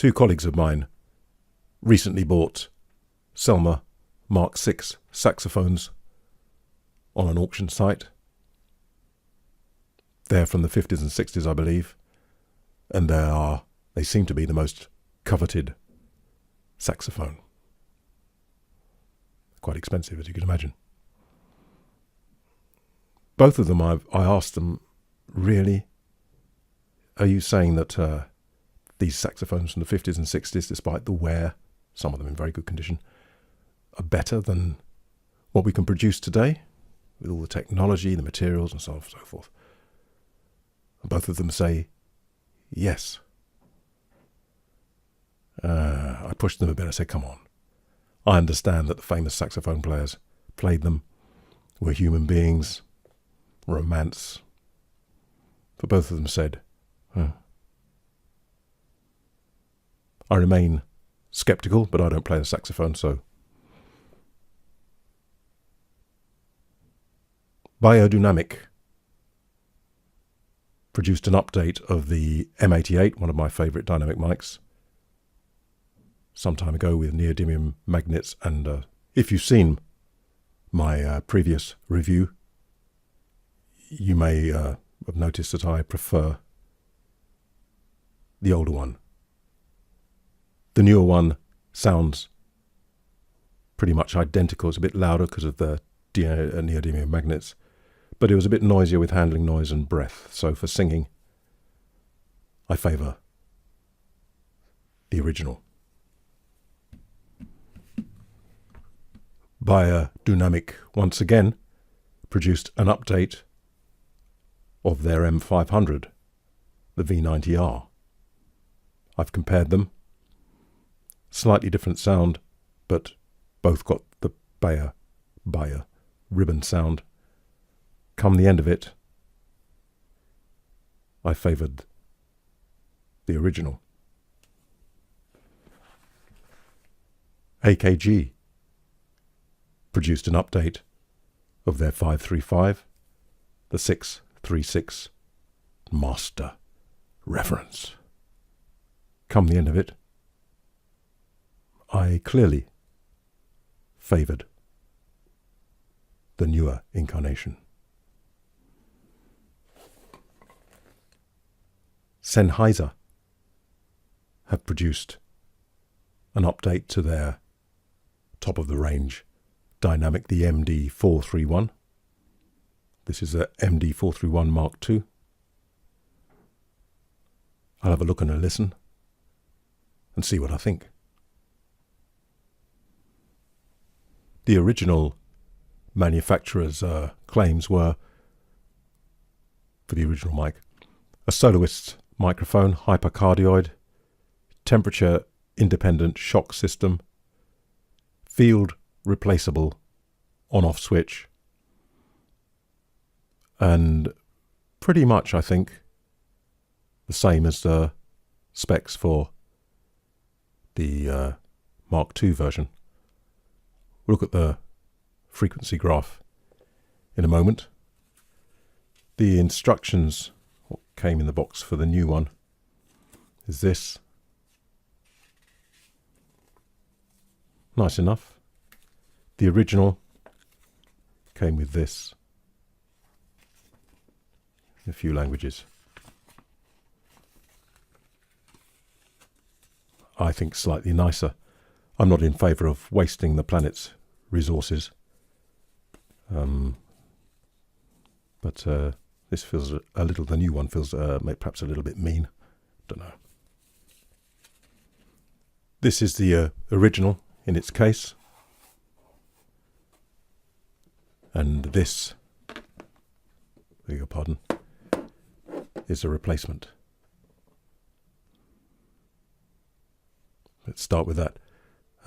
Two colleagues of mine recently bought Selmer Mark VI saxophones on an auction site. They're from the 50s and 60s, I believe, and they seem to be the most coveted saxophone. Quite expensive, as you can imagine. Both of them, I asked them, really, are you saying that these saxophones from the 50s and 60s, despite the wear, some of them in very good condition, are better than what we can produce today with all the technology, the materials, and so on and so forth? And both of them say yes. I pushed them a bit. I said, come on. I understand that the famous saxophone players played them, were human beings, romance. But both of them said, I remain sceptical, but I don't play the saxophone, so. Biodynamic produced an update of the M88, one of my favourite dynamic mics, some time ago with neodymium magnets, and if you've seen my previous review, you may have noticed that I prefer the older one. The newer one sounds pretty much identical. It's a bit louder because of the neodymium magnets, but it was a bit noisier with handling noise and breath. So for singing, I favour the original. Biodynamic once again produced an update of their M500, the V90R. I've compared them. Slightly different sound, but both got the Bayer ribbon sound. Come the end of it, I favoured the original. AKG produced an update of their 535, the 636 Master Reference. Come the end of it, I clearly favoured the newer incarnation. Sennheiser have produced an update to their top-of-the-range dynamic, the MD 431. This is a MD 431 Mark II. I'll have a look and a listen and see what I think. The original manufacturer's claims were, for the original mic, a soloist microphone, hypercardioid, temperature-independent shock system, field replaceable on-off switch, and pretty much, I think, the same as the specs for the Mark II version. We'll look at the frequency graph in a moment. The instructions, what came in the box for the new one, is this. Nice enough. The original came with this. In a few languages. I think slightly nicer. I'm not in favour of wasting the planet's resources. But this feels a little, the new one feels perhaps a little bit mean. Don't know. This is the original in its case. And this, beg your pardon, is a replacement. Let's start with that.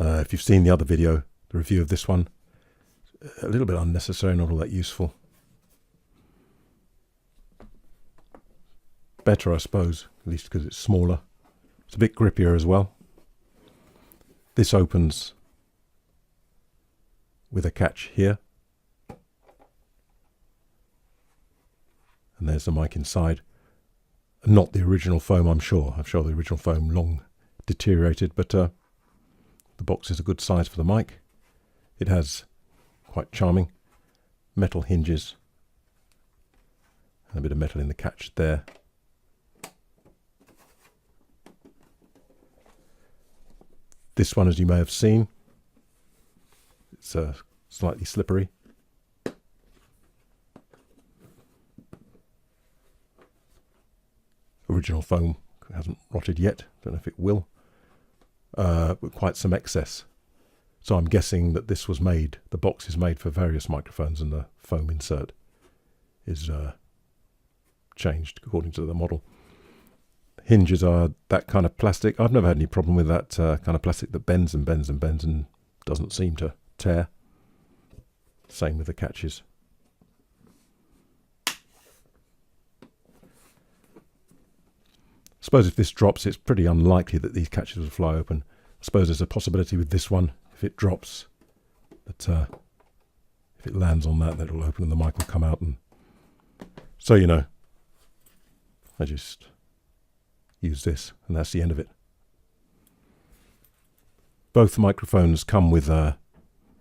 If you've seen the other video, the review of this one, a little bit unnecessary, not all that useful. Better, I suppose, at least because it's smaller. It's a bit grippier as well. This opens with a catch here. And there's the mic inside. Not the original foam, I'm sure. I'm sure the original foam long deteriorated, but the box is a good size for the mic. It has quite charming metal hinges and a bit of metal in the catch there. This one, as you may have seen, it's slightly slippery. Original foam hasn't rotted yet, don't know if it will, but quite some excess. So I'm guessing that this was made, the box is made for various microphones and the foam insert is changed according to the model. Hinges are that kind of plastic. I've never had any problem with that kind of plastic that bends and bends and bends and doesn't seem to tear. Same with the catches. I suppose if this drops, it's pretty unlikely that these catches will fly open. I suppose there's a possibility with this one, if it drops, that if it lands on that, it'll open and the mic will come out. And so, you know, I just use this and that's the end of it. Both microphones come with, as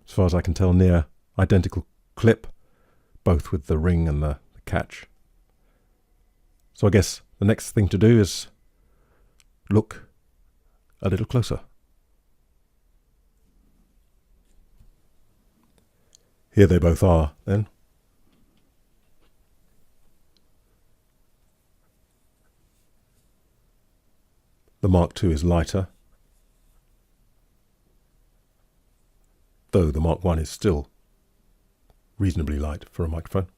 far as I can tell, near identical clip, both with the ring and the catch. So I guess the next thing to do is look a little closer. Here they both are then. The Mark II is lighter, though the Mark I is still reasonably light for a microphone.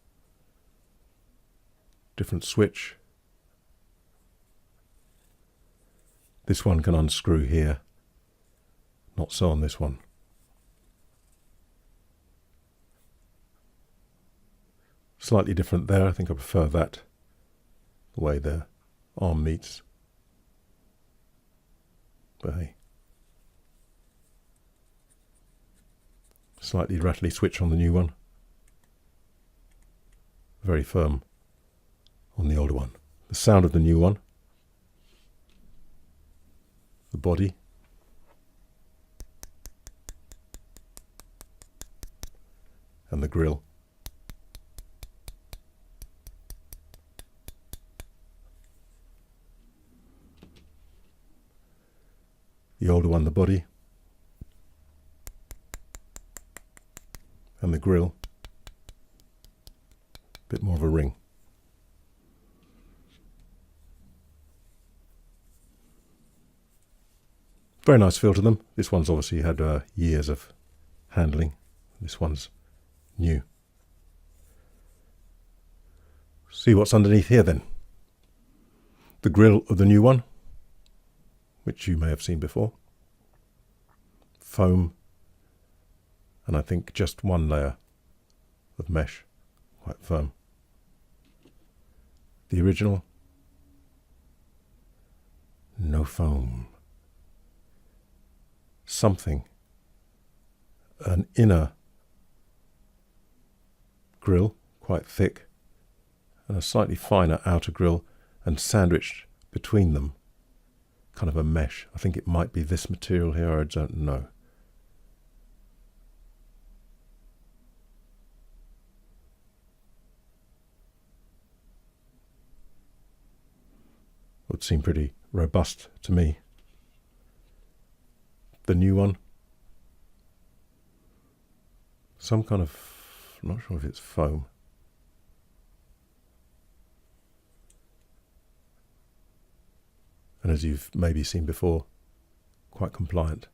Different switch. This one can unscrew here, not so on this one. Slightly different there. I think I prefer that, the way the arm meets. But hey. Slightly rattly switch on the new one. Very firm on the older one. The sound of the new one. The body. And the grill. The older one, the body, and the grill, a bit more of a ring. Very nice feel to them. This one's obviously had years of handling. This one's new. See what's underneath here then. The grill of the new one, which you may have seen before. Foam, and I think just one layer of mesh, quite firm. The original, no foam. Something, an inner grill, quite thick, and a slightly finer outer grill, and sandwiched between them, kind of a mesh. I think it might be this material here, I don't know. Would seem pretty robust to me. The new one, some kind of, I'm not sure if it's foam. And as you've maybe seen before, quite compliant.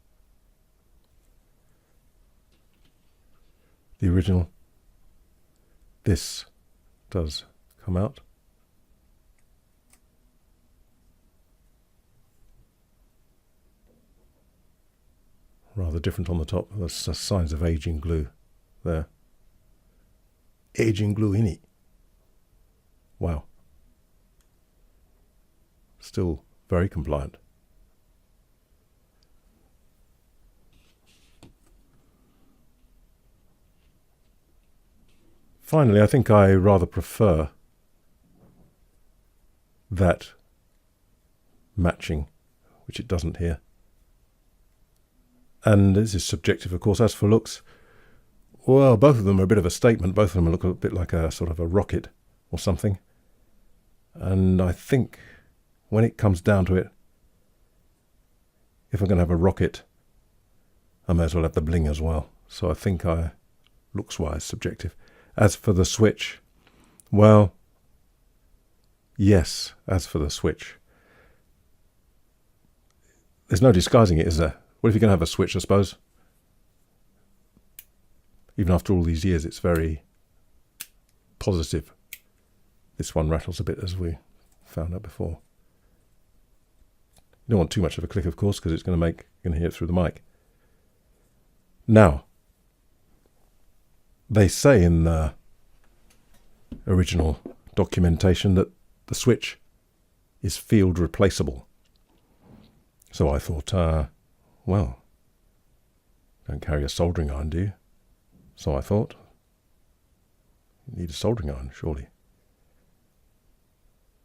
The original, this does come out. Rather different on the top. There's signs of aging glue there. Aging glue in it. Wow. Still very compliant. Finally, I think I rather prefer that matching, which it doesn't here, And this is subjective, of course. As for looks, well, both of them are a bit of a statement. Both of them look a bit like a sort of a rocket or something. And I think when it comes down to it, if I'm going to have a rocket, I may as well have the bling as well. So I think looks-wise, subjective. As for the switch, well, yes, as for the switch. There's no disguising it, is there? What if you're going to have a switch, I suppose? Even after all these years, it's very positive. This one rattles a bit, as we found out before. You don't want too much of a click, of course, because it's going to you're going to hear it through the mic. Now, they say in the original documentation that the switch is field replaceable. So I thought, well, don't carry a soldering iron, do you? So I thought, you need a soldering iron, surely.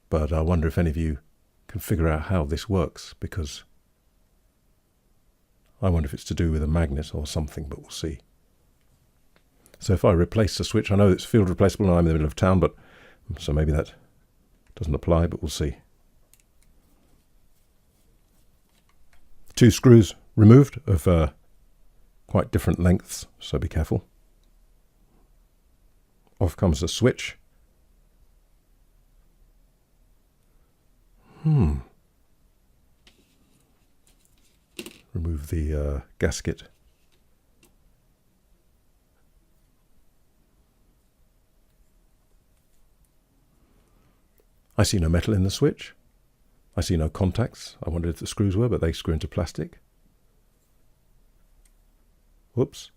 But I wonder if any of you can figure out how this works, because I wonder if it's to do with a magnet or something, but we'll see. So if I replace the switch, I know it's field replaceable and I'm in the middle of town, but so maybe that doesn't apply, but we'll see. 2 screws removed of quite different lengths, so be careful. Off comes the switch. Remove the gasket. I see no metal in the switch. I see no contacts. I wondered if the screws were, but they screw into plastic. Whoops.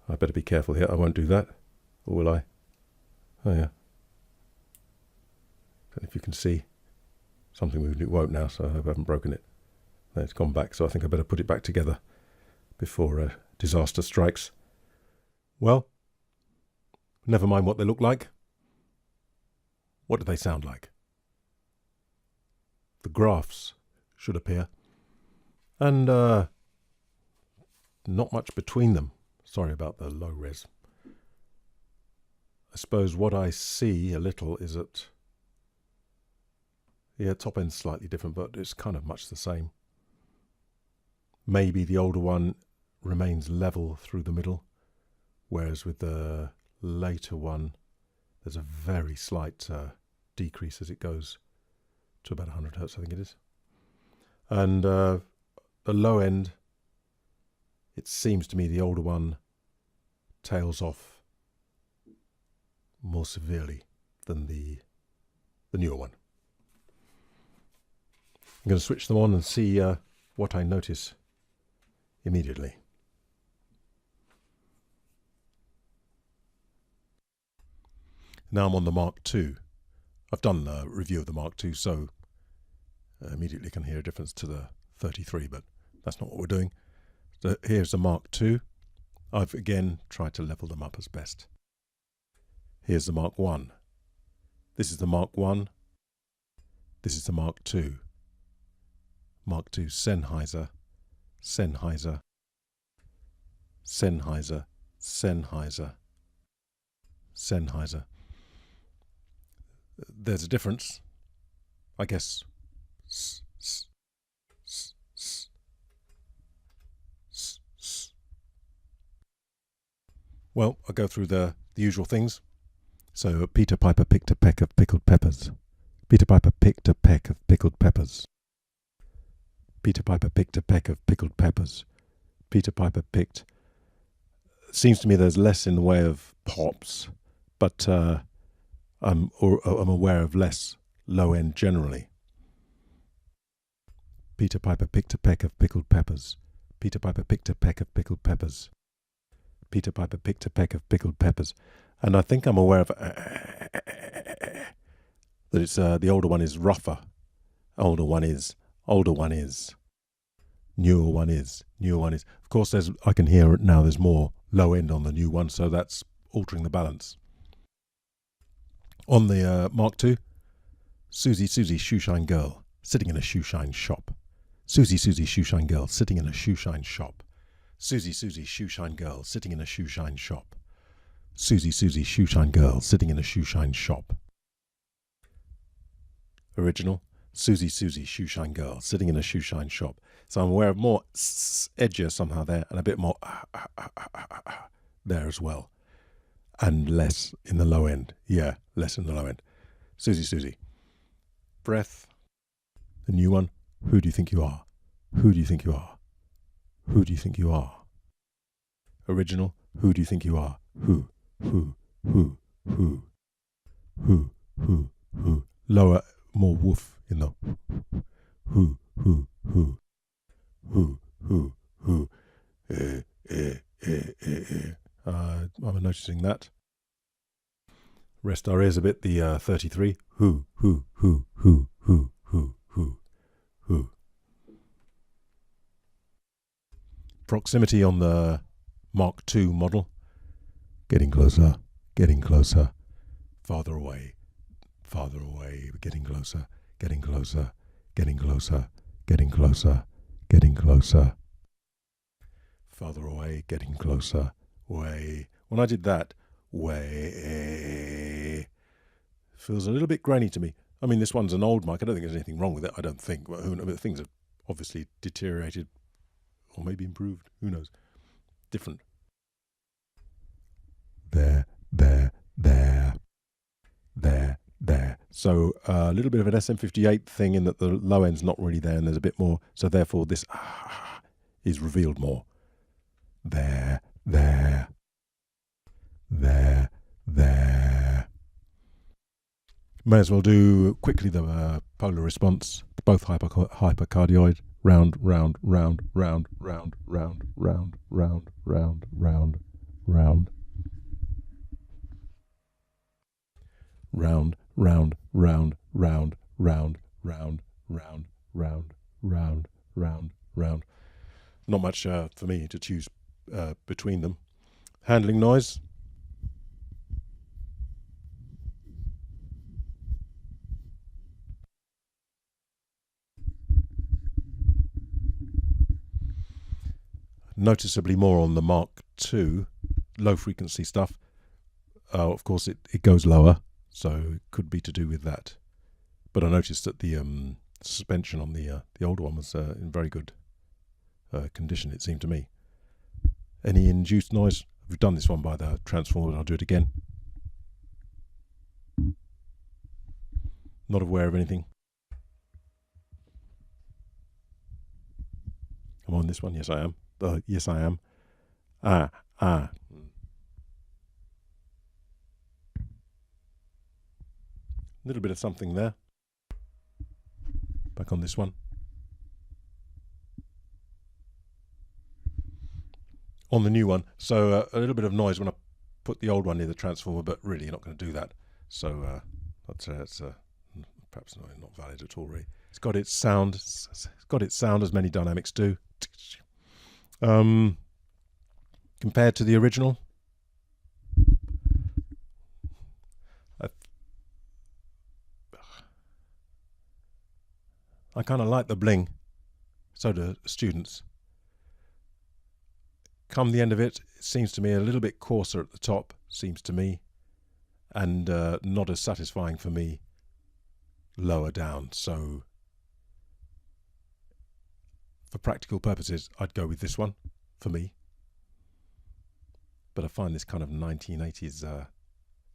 I better be careful here. I won't do that. Or will I? Oh yeah. Don't know if you can see. Something moved. It won't now, so I hope I haven't broken it. No, it's gone back, so I think I better put it back together before a disaster strikes. Well, never mind what they look like. What do they sound like? The graphs should appear. And not much between them. Sorry about the low res. I suppose what I see a little is that, yeah, top end's slightly different, but it's kind of much the same. Maybe the older one remains level through the middle, whereas with the later one, there's a very slight decrease as it goes to about 100 hertz, I think it is. And the low end, it seems to me the older one tails off more severely than the newer one. I'm going to switch them on and see what I notice immediately. Now I'm on the Mark II. I've done a review of the Mark II, so immediately can hear a difference to the 33, but that's not what we're doing. So here's the Mark II. I've again tried to level them up as best. Here's the Mark I. This is the Mark I. This is the Mark II. Mark II Sennheiser, Sennheiser, Sennheiser, Sennheiser, Sennheiser. There's a difference, I guess. Well, I'll go through the usual things. So Peter Piper picked a peck of pickled peppers. Peter Piper picked a peck of pickled peppers. Peter Piper picked a peck of pickled peppers. Peter Piper picked. Seems to me there's less in the way of pops, but I'm aware of less low end generally. Peter Piper picked a peck of pickled peppers. Peter Piper picked a peck of pickled peppers. Peter Piper picked a peck of pickled peppers. And I think I'm aware of that it's the older one is rougher. Older one is. Newer one is. Newer one is. Of course, I can hear now there's more low end on the new one, so that's altering the balance. On the Mark II, Susie Shoeshine Girl, sitting in a shoeshine shop. Susie, Susie, shoeshine girl, sitting in a shoeshine shop. Susie, Susie, shoeshine girl, sitting in a shoeshine shop. Susie, Susie, shoeshine girl, sitting in a shoeshine shop. Original. Susie, Susie, shoeshine girl, sitting in a shoeshine shop. So I'm aware of more edgier somehow there, and a bit more there as well. And less in the low end. Yeah, less in the low end. Susie, Susie. Breath. The new one. Who do you think you are? Who do you think you are? Who do you think you are? Original. Who do you think you are? Who? Who? Lower, more woof in the who. I'm noticing that. Rest our ears a bit, the 33. Who. Proximity on the Mark II model. Getting closer, getting closer. Farther away, getting closer, getting closer, getting closer, getting closer, getting closer. Farther away, getting closer, way. When I did that, way, feels a little bit grainy to me. I mean, this one's an old mic. I don't think there's anything wrong with it. I don't think. But who knows? But things have obviously deteriorated or maybe improved. Who knows? Different. There. So a little bit of an SM58 thing in that the low end's not really there and there's a bit more. So therefore this is revealed more. There. May as well do quickly the polar response. Both hypercardioid. Round. Round. Not much for me to choose between them. Handling noise. Noticeably more on the Mark II, low frequency stuff. Of course, it goes lower, so it could be to do with that. But I noticed that the suspension on the older one was in very good condition, it seemed to me. Any induced noise? We've done this one by the transformer, I'll do it again. Not aware of anything. I'm on this one, yes I am. Yes I am. Little bit of something there. Back on this one. On the new one, so a little bit of noise when I put the old one near the transformer, but really you're not going to do that. So that's perhaps not valid at all. Really, it's got its sound. It's got its sound, as many dynamics do. Compared to the original, I kind of like the bling. So do students. Come the end of it, it seems to me a little bit coarser at the top, seems to me, and not as satisfying for me lower down. So for practical purposes, I'd go with this one for me. But I find this kind of 1980s, I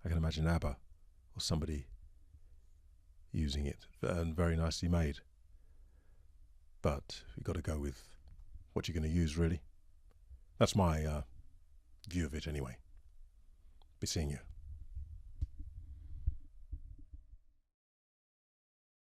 can imagine ABBA or somebody using it, and very nicely made. But you've got to go with what you're going to use, really. That's my view of it anyway. Be seeing you.